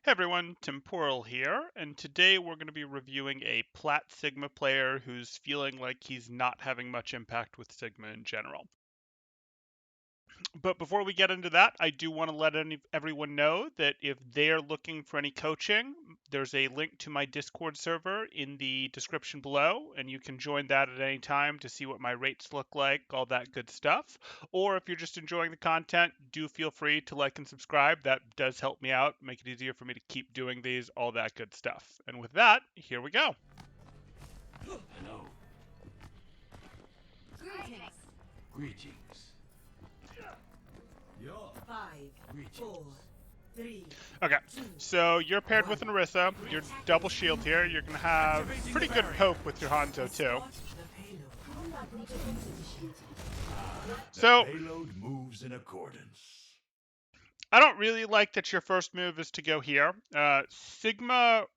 Hey everyone, Temporal here, and today we're going to be reviewing a Plat Sigma player who's feeling like he's not having much impact with Sigma in general. But before we get into that, I do want to let everyone know that if they're looking for any coaching, there's a link to my Discord server in the description below, and you can join that at any time to see what my rates look like, all that good stuff. Or if you're just enjoying the content, do feel free to like and subscribe. That does help me out, make it easier for me to keep doing these, all that good stuff. And with that, here we go. Hello. Greetings. Your 5, 4, 3. Okay, so you're paired with an Orisa. You're double shield here. You're going to have pretty good poke with your Hanzo too. So, payload moves in accordance. I don't really like that your first move is to go here. Sigma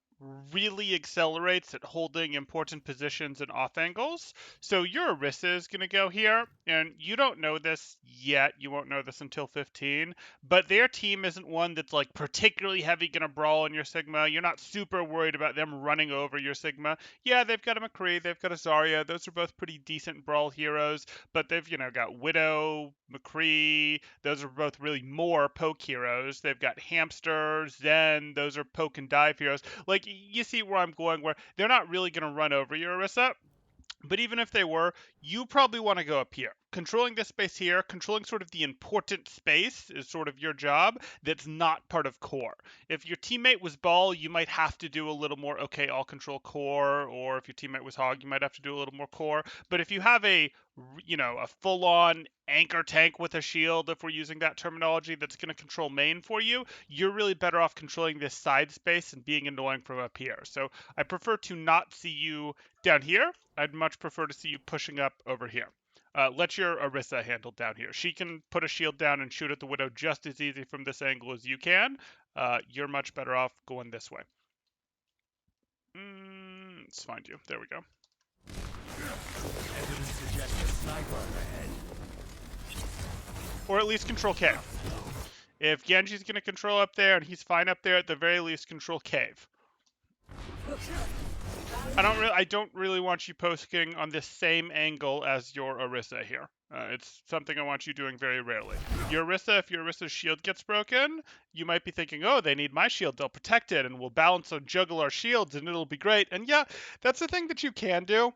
really accelerates at holding important positions and off angles. So your Orisa is going to go here, and you don't know this yet. You won't know this until 15, but their team isn't one that's like particularly heavy going to brawl in your Sigma. You're not super worried about them running over your Sigma. Yeah, they've got a McCree, they've got a Zarya. Those are both pretty decent brawl heroes, but they've, got Widow, McCree. Those are both really more poke heroes. They've got Hamster, Zen. Those are poke and dive heroes. Like, you see where I'm going, where they're not really going to run over your Orisa. But even if they were, you probably want to go up here. Controlling this space here, controlling sort of the important space is sort of your job that's not part of core. If your teammate was Ball, you might have to do a little more, okay, I'll control core, or if your teammate was Hog, you might have to do a little more core. But if you have a full-on anchor tank with a shield, if we're using that terminology, that's going to control main for you, you're really better off controlling this side space and being annoying from up here. So I prefer to not see you down here. I'd much prefer to see you pushing up over here. Let your Orisa handle down here. She can put a shield down and shoot at the Widow just as easy from this angle as you can. You're much better off going this way. Let's find you. There we go. Evidence suggests a sniper ahead. Or at least control cave. If Genji's going to control up there and he's fine up there, at the very least control cave. I don't really want you posting on this same angle as your Orisa here. It's something I want you doing very rarely. Your Orisa, if your Orisa's shield gets broken, you might be thinking, oh, they need my shield, they'll protect it, and we'll balance and juggle our shields, and it'll be great. And yeah, that's the thing that you can do.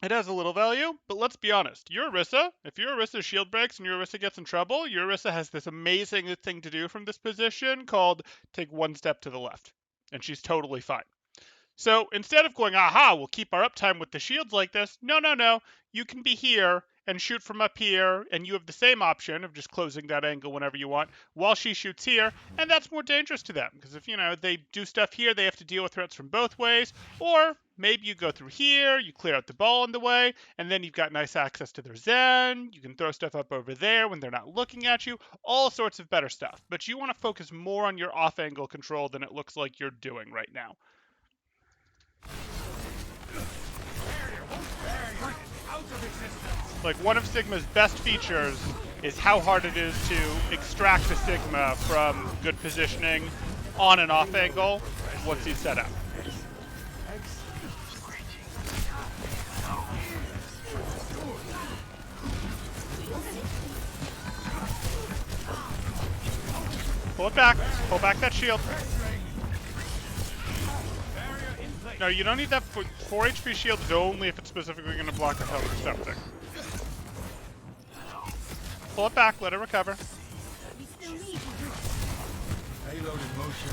It has a little value, but let's be honest. Your Orisa, if your Orisa's shield breaks and your Orisa gets in trouble, your Orisa has this amazing thing to do from this position called take one step to the left, and she's totally fine. So instead of going, aha, we'll keep our uptime with the shields like this, no. You can be here and shoot from up here, and you have the same option of just closing that angle whenever you want while she shoots here, and that's more dangerous to them. Because if, they do stuff here, they have to deal with threats from both ways, or maybe you go through here, you clear out the ball in the way, and then you've got nice access to their Zen, you can throw stuff up over there when they're not looking at you, all sorts of better stuff. But you want to focus more on your off-angle control than it looks like you're doing right now. Like, one of Sigma's best features is how hard it is to extract a Sigma from good positioning on and off angle once he's set up. Pull it back. Pull back that shield. No, you don't need that 4 HP shield only if it's specifically going to block a health or something. Pull it back, let it recover. Payload in motion.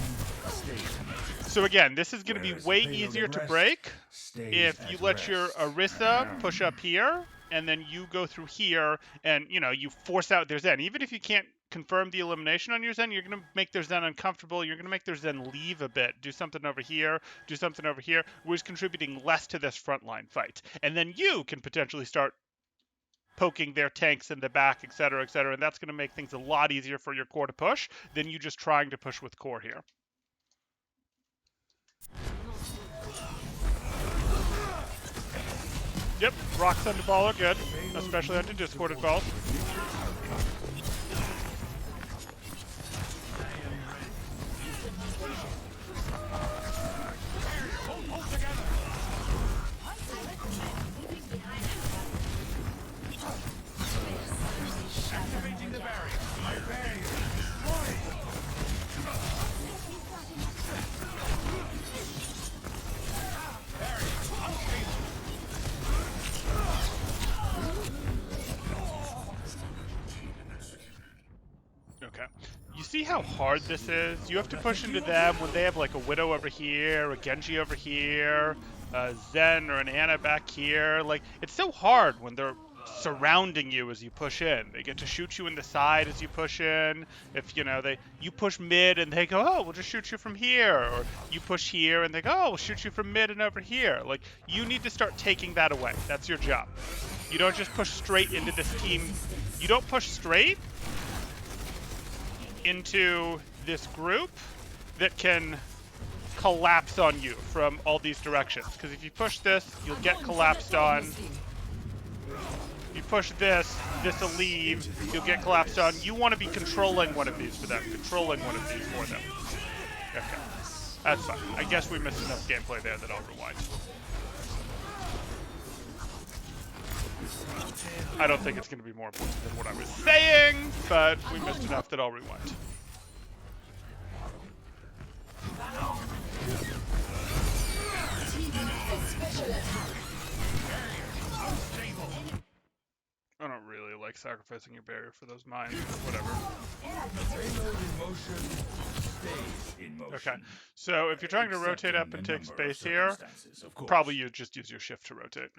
So again, this is going to be way easier to break if you let your Orisa push up here, and then you go through here, and you force out their Zen. Even if you can't confirm the elimination on your Zen, you're going to make their Zen uncomfortable. You're going to make their Zen leave a bit. Do something over here. Do something over here. Which is contributing less to this frontline fight. And then you can potentially start poking their tanks in the back, etc., etc. And that's going to make things a lot easier for your core to push than you just trying to push with core here. Yep, rocks on the ball are good, especially onto discorded balls. see how hard this is? You have to push into them when they have like a Widow over here, a Genji over here, a Zen or an Ana back here. Like, it's so hard when they're surrounding you as you push in. They get to shoot you in the side as you push in. If, you know, you push mid and they go, oh, we'll just shoot you from here. Or you push here and they go, oh, we'll shoot you from mid and over here. Like, you need to start taking that away. That's your job. You don't just push straight into this team. You don't push straight into this group that can collapse on you from all these directions. Because if you push this, you'll get collapsed on. If you push this, this will leave, you'll get collapsed on. You want to be controlling one of these for them, controlling one of these for them. Okay, that's fine. I guess we missed enough gameplay there that I'll rewind. I don't think it's going to be more important than what I was saying, but we missed enough that I'll rewind. I don't really like sacrificing your barrier for those mines, but whatever. Okay, so if you're trying to rotate up and take space here, probably you just use your shift to rotate.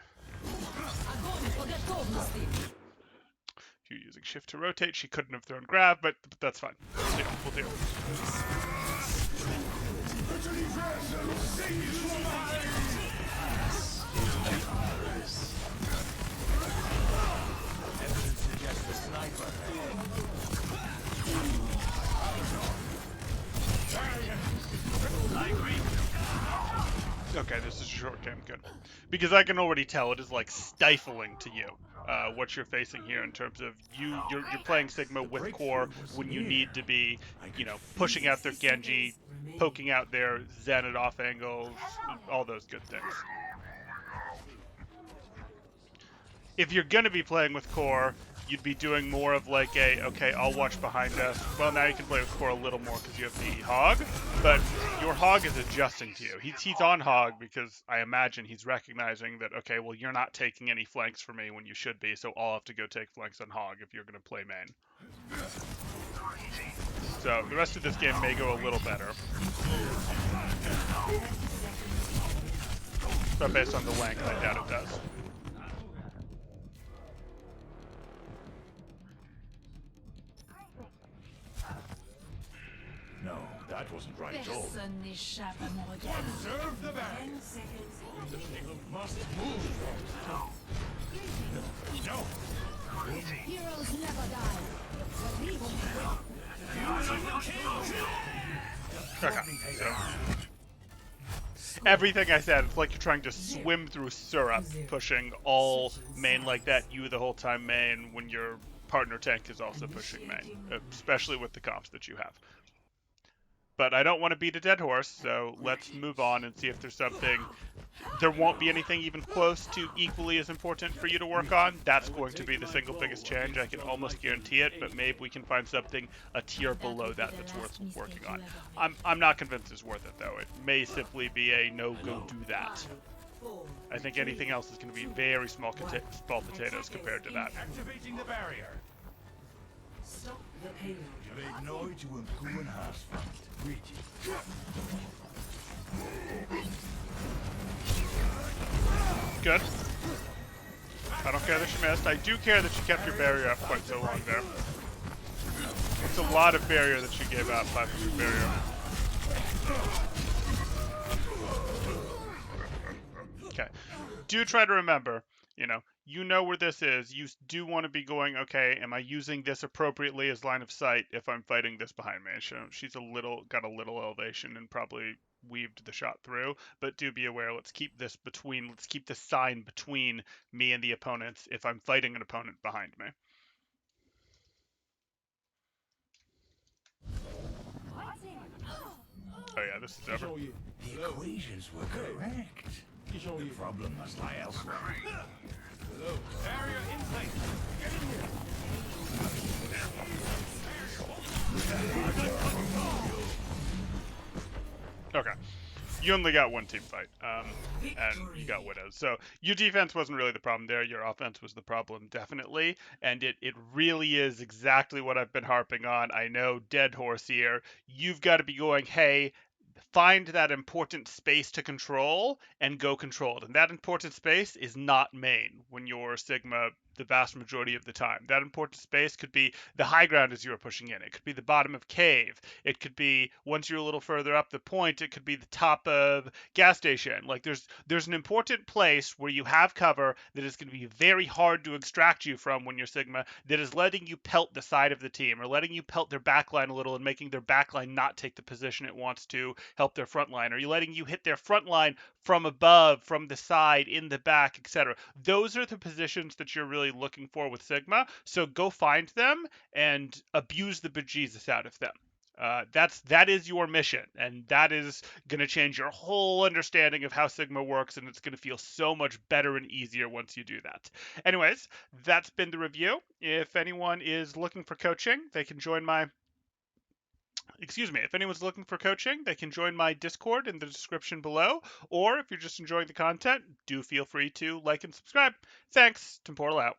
If you're using shift to rotate, she couldn't have thrown grab, but that's fine. We'll deal. Okay, this is a short game, good. Because I can already tell it is like stifling to you what you're facing here in terms of you're playing Sigma with core when you need to be, you know, pushing out their Genji, poking out their Zen at off angles, all those good things. If you're gonna be playing with core, you'd be doing more of like a, okay, I'll watch behind us. Well, now you can play with core a little more because you have the hog, but your hog is adjusting to you. He's on hog because I imagine he's recognizing that, okay, well, you're not taking any flanks for me when you should be, so I'll have to go take flanks on hog if you're going to play main. So the rest of this game may go a little better. But based on the length, I doubt it does. No, that wasn't right at all. Personne n'échappe à mon regard. Observe the barrier. 10 seconds. Must move. No. Heroes never die. Okay, so everything I said, it's like you're trying to swim through syrup, pushing all main like that, you the whole time main, when your partner tank is also pushing main, especially with the comps that you have. But I don't want to beat a dead horse, so let's move on and see if there's something. There won't be anything even close to equally as important for you to work on. That's going to be the single biggest change. I can almost guarantee it, but maybe we can find something a tier below that that's worth working on. I'm not convinced it's worth it, though. It may simply be a no-go do that. I think anything else is going to be very small potatoes compared to that. Activating the barrier. Stop the payload. Trade neu to improve and Haasfront. Greetings. Good. I don't care that you missed. I do care that you kept your barrier up quite so long there. It's a lot of barrier that you gave out, 500 barrier. Okay. Do try to remember, you know where this is. You do want to be going, okay, am I using this appropriately as line of sight if I'm fighting this behind me? She's got a little elevation and probably weaved the shot through, but do be aware, let's keep the sign between me and the opponents if I'm fighting an opponent behind me. Oh yeah, this is over. The equations were correct. The problem must lie elsewhere. Barrier in place. Get in here. Okay. You only got one team fight. and you got Victory. widows. So your defense wasn't really the problem there. Your offense was the problem, definitely. And it really is exactly what I've been harping on. I know, dead horse here. You've got to be going, hey, find that important space to control and go control it. And that important space is not main when you're Sigma the vast majority of the time. That important space could be the high ground as you were pushing in. It could be the bottom of cave. It could be once you're a little further up the point, it could be the top of gas station. Like there's an important place where you have cover that is going to be very hard to extract you from when you're Sigma that is letting you pelt the side of the team or letting you pelt their backline a little and making their backline not take the position it wants to help their front line. Are you letting you hit their front line from above, from the side, in the back, etc.? Those are the positions that you're really looking for with Sigma. So go find them and abuse the bejesus out of them. That is your mission, and that is going to change your whole understanding of how Sigma works, and it's going to feel so much better and easier once you do that. Anyways, that's been the review. If anyone is looking for coaching, they can join my if anyone's looking for coaching, they can join my Discord in the description below. Or if you're just enjoying the content, do feel free to like and subscribe. Thanks. Temporal out.